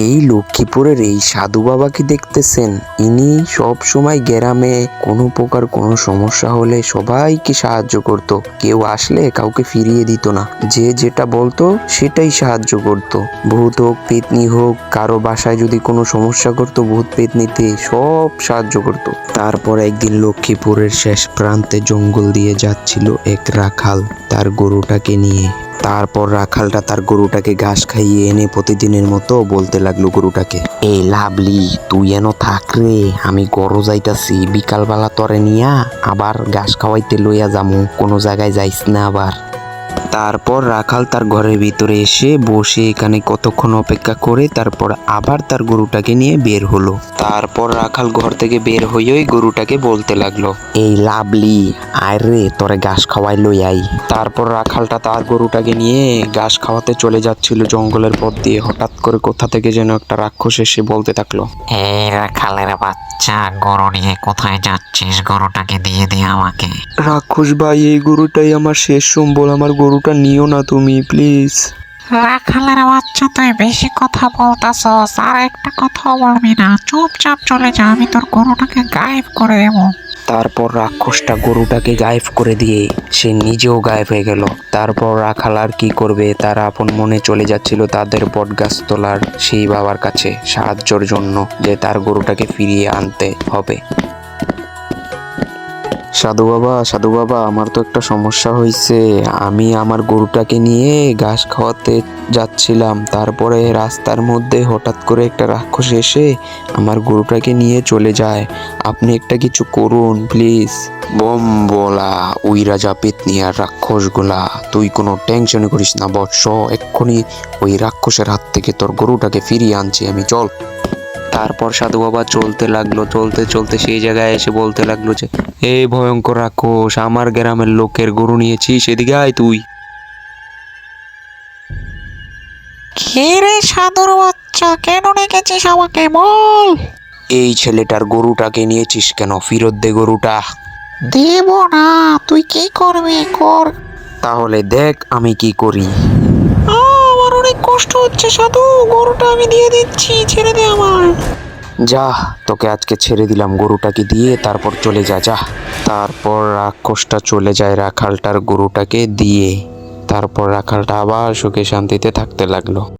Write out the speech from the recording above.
এই লক্ষ্মীপুরের এই সাধু বাবাকে দেখতেছেন, ইনি সব সময় গ্রামে কোনো প্রকার কোনো সমস্যা হলে সবাইকে সাহায্য করত। কেউ আসলে কাউকে ফিরিয়ে দিত না, যে যেটা বলতো সেটাই সাহায্য করত। ভূত হোক পেতনি হোক, কারো বাসায় যদি কোনো সমস্যা করতো ভূত পেতনিতে সব সাহায্য করত। তারপর একদিন লক্ষ্মীপুরের শেষ প্রান্তে জঙ্গল দিয়ে যাচ্ছিল এক রাখাল তার গরুটাকে নিয়ে। তারপর রাখালটা তার গরুটাকে ঘাস খাইয়ে এনে প্রতিদিনের মতো বলতে লাগলো গরুটাকে, এই লাভলি তুই এন থাক রে, আমি গরু যাইতাছি, বিকালবেলা তরে নিয়া আবার ঘাস খাওয়াইতে লইয়া যামু, কোনো জায়গায় যাইস না আবার। তারপর রাখাল তার ঘরের ভিতরে এসে বসে এখানে কতক্ষণ অপেক্ষা করে তারপর আবার তার গরুটাকে নিয়ে বের হলো। তারপর রাখাল ঘর থেকে বের হয়েই গরুটাকে বলতে লাগলো, এই লাভলি আয় রে, তোরে ঘাস খাওয়াই লই আই। তারপর রাখালটা তার গরুটাকে নিয়ে ঘাস খাওয়াতে চলে যাচ্ছিল জঙ্গলের পথ দিয়ে। হঠাৎ করে কোথা থেকে যেন একটা রাক্ষস এসে বলতে থাকলো, এই রাখালের বাচ্চা, গরু নিয়ে কোথায় যাচ্ছিস? গরুটাকে দিয়ে দে আমাকে। রাক্ষস ভাই, এই গরুটাই আমার শেষ সম্বল, আমার গরুটা নিও না তুমি প্লিজ। রাখালের বাচ্চা, তুই বেশি কথা বলতাছস, আর একটা কথাও বলবি না, চুপচাপ চলে যা, আমি তোর গরুটাকে গায়েব করে দেবো। তারপর রাক্ষসটা গরুটাকে গায়েব করে দিয়ে সে নিজেও গায়েব হয়ে গেল। তারপর রাখাল আর কি করবে, তারা আপন মনে চলে যাচ্ছিল তাদের বটগাছতলার সেই বাবার কাছে সাহায্যের জন্য, যে তার গরুটাকে ফিরিয়ে আনতে হবে। সাধু বাবা, আমার তো একটা সমস্যা হয়েছে। আমি আমার গরুটাকে নিয়ে ঘাস খাওয়াতে যাচ্ছিলাম, তারপরে রাস্তার মধ্যে হঠাৎ করে একটা রাক্ষস এসে আমার গরুটাকে নিয়ে চলে যায়। আপনি একটা কিছু করুন প্লিজ। বম বলা ওই রাজা পেতনি আর রাক্ষসগুলা, তুই কোনো টেনশন করিস না বৎস, এক্ষুনি ওই রাক্ষসের হাত থেকে তোর গরুটাকে ফিরিয়ে আনছি আমি, চল। তারপর সাধু বাবা চলতে লাগলো, চলতে চলতে সেই জায়গায় এসে বলতে লাগলো যে, এই ভয়ঙ্কর রাক্ষস, আমার গ্রামের লোকের গরু নিয়েছিস, এদিকে আয় তুই। কে রে সাধুর বাচ্চা, কেন ডেকেছিস আমাকে, বল। এই ছেলেটার গরুটাকে নিয়েছিস কেন, ফেরত দে গরুটা। দেব না, তুই কি করবি কর। তাহলে দেখ আমি কি করি। আমার অনেক কষ্ট হচ্ছে সাধু, গরুটা আমি দিয়ে দিচ্ছি, ছেড়ে দে আমায়। যা, তোকে আজকে ছেড়ে দিলাম, গরুটাকে দিয়ে তারপর চলে যা, যা। তারপর রাক্ষসটা চলে যায় রাখালটার গরুটাকে দিয়ে। তারপর রাখালটা আবার সুখে শান্তিতে থাকতে লাগলো।